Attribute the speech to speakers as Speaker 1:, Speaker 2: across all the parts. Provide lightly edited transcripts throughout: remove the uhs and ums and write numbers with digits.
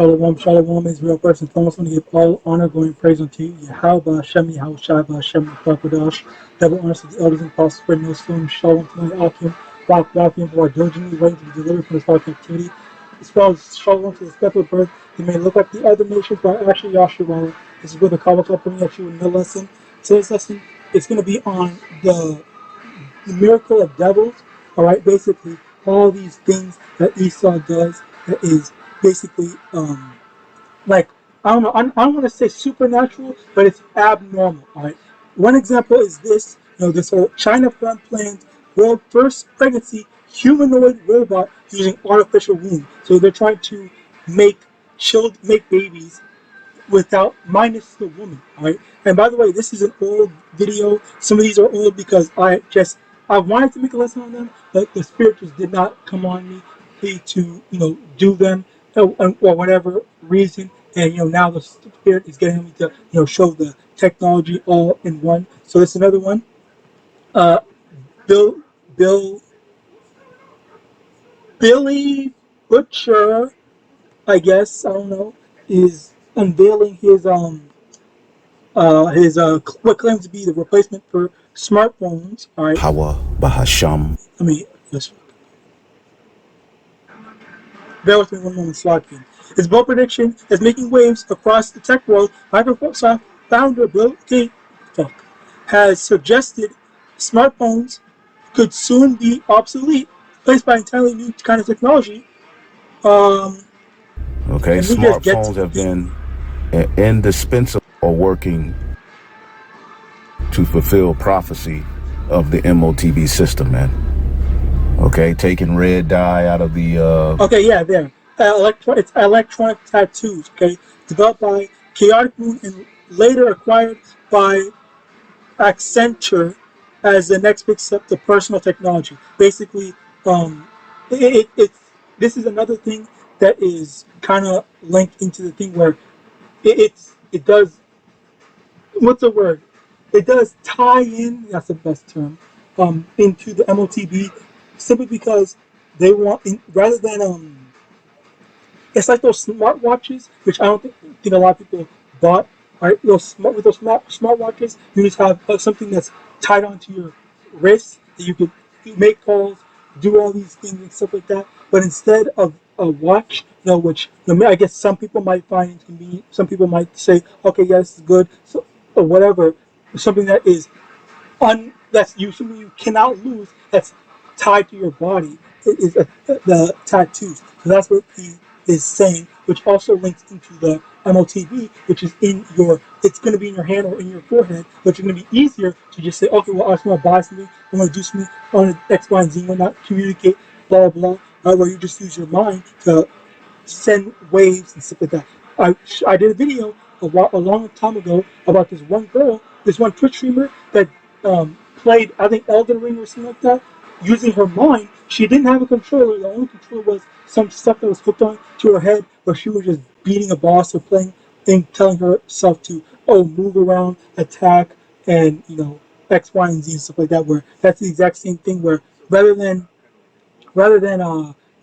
Speaker 1: Shalom, shalom, Israel. First and foremost, I want to give all honor, glory, and praise unto you. YAHAWAH, YAHAWASHI, double honors to the elders and apostles, spreading no stone, shalom to my AHPARYAM, who are diligently waiting to be delivered from this hard captivity. As well as shalom to the step of birth. They may look like the other nations, but actually Yahshua. This is where the Kabbalah coming at you with no lesson. Today's lesson is going to be on the miracle of devils. All right, basically all these things that Esau does that is basically like I don't know, I don't want to say supernatural, but it's abnormal. All right, one example is this. This whole China planned world first pregnancy humanoid robot using artificial womb. So they're trying to make make babies without minus the woman. All right, and by the way, this is an old video. Some of these are old because I wanted to make a lesson on them, but the spirit just did not come on me to do them or whatever reason. And now the spirit is getting me to show the technology all in one. So this is another one. Bill Billy Butcher, I guess, I don't know, is unveiling his what claims to be the replacement for smartphones. All right. Let me just bear with me one moment, Slotkin. His bold prediction is making waves across the tech world. Microsoft founder Bill Gates has suggested smartphones could soon be obsolete, replaced by entirely new kind of technology.
Speaker 2: Okay, smartphones have been indispensable or working to fulfill prophecy of the MOTB system, man. Okay, taking red dye out of the
Speaker 1: okay, yeah, there. It's electronic tattoos. Okay, developed by Chaotic Moon and later acquired by Accenture as the next big step to personal technology. Basically, this is another thing that is kind of linked into the thing where it does, what's the word? It does tie in. That's the best term. Into the MOTB, simply because they want rather than it's like those smartwatches, which I don't think a lot of people bought. Right, with those smartwatches, you just have something that's tied onto your wrist that you could make calls, do all these things and stuff like that. But instead of a watch, which I guess some people might find inconvenient, some people might say, okay, yes, it's good, so or whatever. Something that is something you cannot lose. That's tied to your body is the tattoos. So that's what he is saying, which also links into the MOTB, which is it's going to be in your hand or in your forehead, but it's going to be easier to just say, okay, well, I just want to buy something, I want to do something, I want to X, Y, and Z, not communicate, blah, blah, blah, where you just use your mind to send waves and stuff like that. I did a video a long time ago about this one girl, this one Twitch streamer that played, I think, Elden Ring or something like that, using her mind. She didn't have a controller. The only controller was some stuff that was hooked on to her head, where she was just beating a boss or playing and telling herself to move around, attack, and X, Y, and Z and stuff like that. Where that's the exact same thing. Where rather than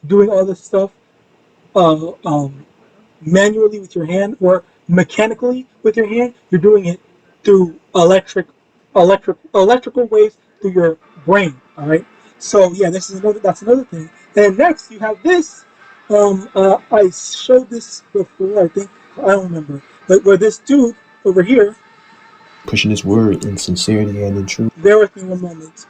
Speaker 1: doing all this stuff uh, um, manually with your hand or mechanically with your hand, you're doing it through electrical waves through your brain. All right. So yeah, that's another thing. And next you have this. I showed this before. I think I don't remember, but where this dude over here
Speaker 3: pushing his word in sincerity and in truth.
Speaker 1: Bear with me one moment.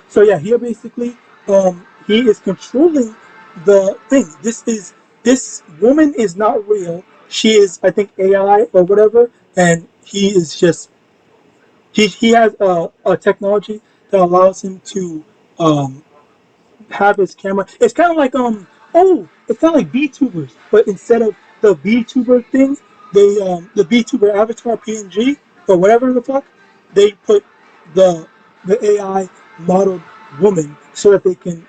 Speaker 1: So yeah, here basically, he is controlling the thing. This woman is not real. She is, I think, AI or whatever, and he is just he has a technology that allows him to have his camera. It's kind of like it's kind of like VTubers, but instead of the VTuber thing, they the VTuber avatar PNG or whatever the fuck, they put the AI modeled woman so that they can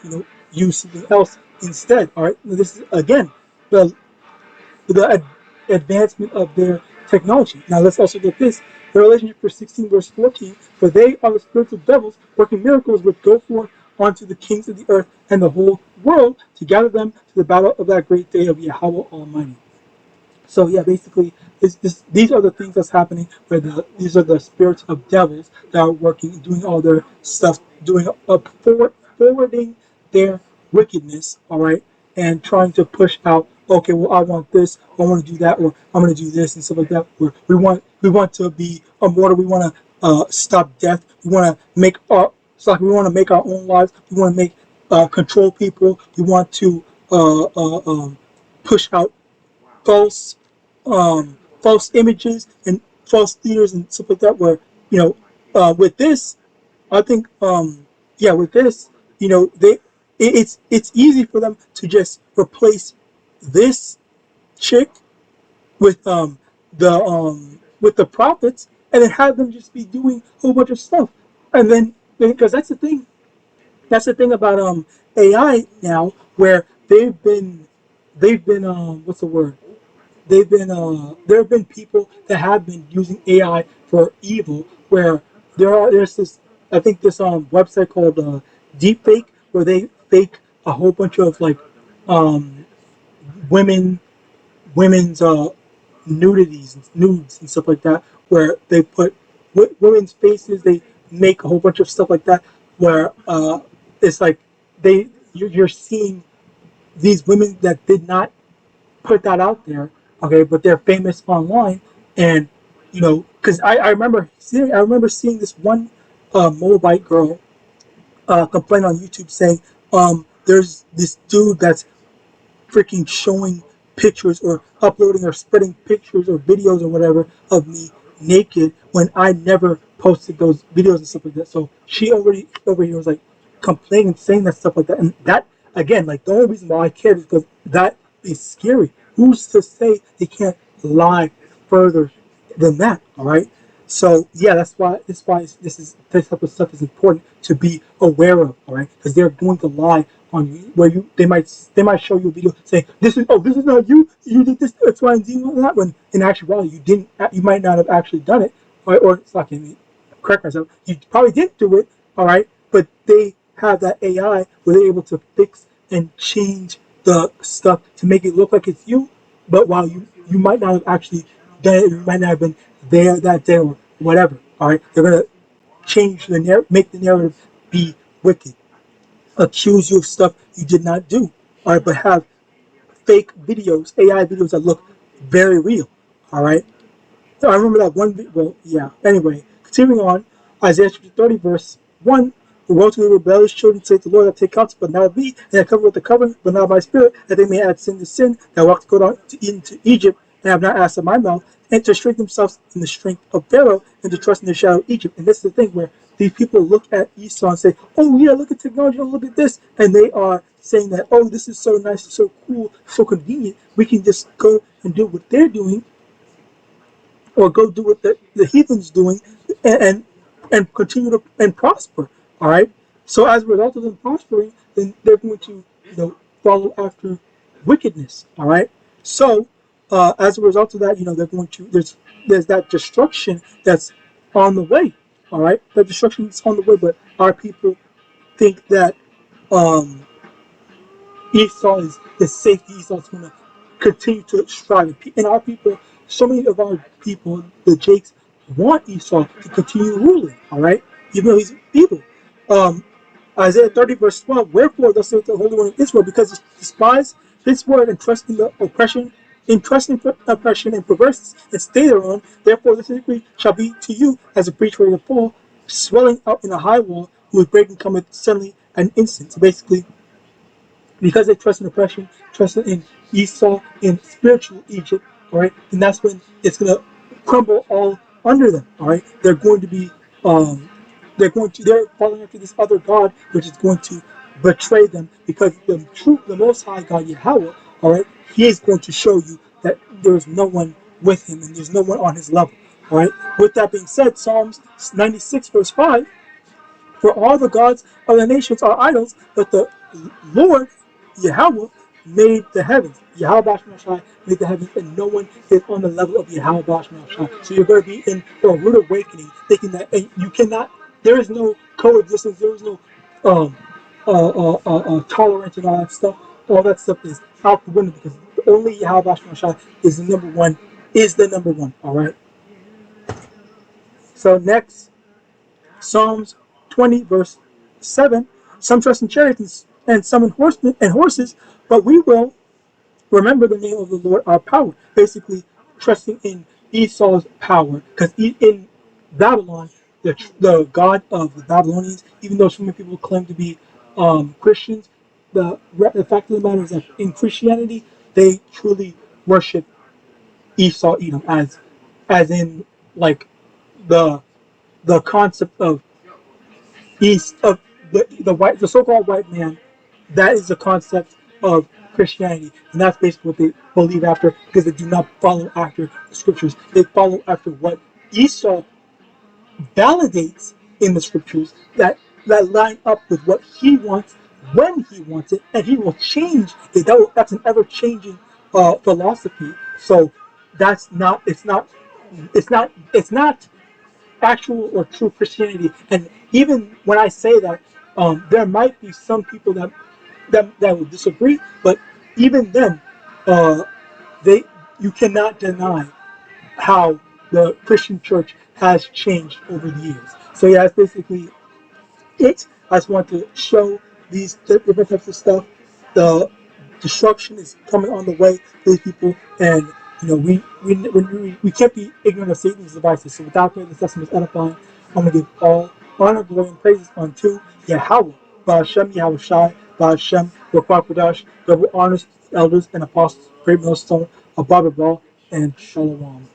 Speaker 1: use something else instead. All right, this is again the advancement of their technology. Now let's also get this. Revelation chapter 16 verse 14, for they are the spirits of devils working miracles which go forth unto the kings of the earth and the whole world to gather them to the battle of that great day of Yahweh Almighty. So yeah, basically, these are the things that's happening. Where these are the spirits of devils that are working, doing all their stuff, doing forwarding their wickedness. All right, and trying to push out. Okay, well, I want this. I want to do that, or I'm going to do this and stuff like that. Where we want to be immortal. We want to stop death. We want to make our we want to make our own lives. We want to make control people. We want to push out false false images and false theaters and stuff like that. Where with this, I think with this, it's easy for them to just replace this chick with with the prophets, and then have them just be doing a whole bunch of stuff. And then because that's the thing about AI now, where they've been what's the word, there have been people that have been using AI for evil, where there's this, I think, this website called Deepfake, where they fake a whole bunch of like um women women's nudes and stuff like that, where they put women's faces, they make a whole bunch of stuff like that, where it's like you're seeing these women that did not put that out there, okay, but they're famous online. And because I remember seeing this one Moabite girl complain on YouTube saying, there's this dude that's freaking showing pictures or uploading or spreading pictures or videos or whatever of me naked when I never posted those videos and stuff like that. So she already over here was like complaining, saying that stuff like that. And that, again, like, the only reason why I cared is because that is scary. Who's to say they can't lie further than that? All right. So yeah, that's why this type of stuff is important to be aware of. All right, because they're going to lie on you, where they might show you a video saying this is not you, you did this X, Y, and Z and that, when in actuality you didn't, you might not have actually done it, or it's not going to correct myself, you probably didn't do it. All right, but they have that AI where they're able to fix and change the stuff to make it look like it's you, but while you might not have actually done it, you might not have been there that day or whatever. All right, they're gonna change make the narrative be wicked, accuse you of stuff you did not do. All right, but have fake videos, AI videos that look very real. All right, so I remember that one. Well, yeah. Anyway, continuing on, Isaiah chapter 30, verse 1. The world to the rebellious children, say the Lord, that take counsel, but not thee, and that cover with the covenant, but not my spirit, that they may add sin to sin, that walk to go down into Egypt, and have not asked of my mouth, and to strengthen themselves in the strength of Pharaoh, and to trust in the shadow of Egypt. And this is the thing where these people look at Esau and say, oh yeah, look at technology, oh, look at this, and they are saying that, oh, this is so nice, so cool, so convenient, we can just go and do what they're doing, or go do what the heathen's doing, and continue to and prosper. All right. So as a result of them prospering, then they're going to follow after wickedness. All right. So as a result of that, they're going to there's that destruction that's on the way. All right. That destruction is on the way, but our people think that um, Esau is safety. Esau's going to continue to strive. And our people, so many of our people, the Jakes, want Esau to continue ruling, all right? Even though he's evil. Um, Isaiah 30, verse 12, wherefore thus saith the Holy One of Israel, because he despised his word and trust in the oppression, oppression and perverseness, and stay thereon, therefore this decree shall be to you as a breach ready to fall, swelling up in a high wall, whose breaking cometh suddenly and instant. So basically, because they trust in oppression, trust in Esau, in spiritual Egypt, all right, and that's when it's going to crumble all under them, all right. Um, they're following after this other god, which is going to betray them, because the Most High God Yahweh, all right, He is going to show you that there is no one with Him and there's no one on His level, all right. With that being said, Psalms 96 verse 5. For all the gods of the nations are idols, but the Lord, Yahweh, made the heavens. Yahawadah made the heavens, and no one is on the level of Yahawadah. So you're going to be in a rude awakening, thinking that and you cannot. There is no coexistence. There is no um, tolerance and all that stuff. All that stuff is out the window because only Yahawadah is the number one. Is the number one. All right. So next, Psalms 20 verse 7. Some trust in chariots and some in horsemen and horses, but we will remember the name of the Lord our power. Basically, trusting in Esau's power, because in Babylon, the god of the Babylonians, even though so many people claim to be Christians, the fact of the matter is that in Christianity they truly worship Esau Edom as in like the concept of East of the so-called white man. That is the concept of Christianity, and that's basically what they believe after, because they do not follow after the scriptures. They follow after what Esau validates in the scriptures that line up with what he wants when he wants it, and he will change it. That's an ever-changing philosophy. So that's not. It's not. It's not. It's not actual or true Christianity. And even when I say that, there might be some people that will disagree, but even then, uh, they you cannot deny how the Christian church has changed over the years. So yeah, that's basically it. I just want to show these different types of stuff. The destruction is coming on the way for these people, and we can't be ignorant of Satan's devices. So without the Testament is edifying, I'm gonna give all honor, glory, and praises unto Yahweh, Ba'ashem, Yahawashi, Ba'ashem, Rakwakadash, double honors, elders, and apostles, great millstone, above all, and Shalom.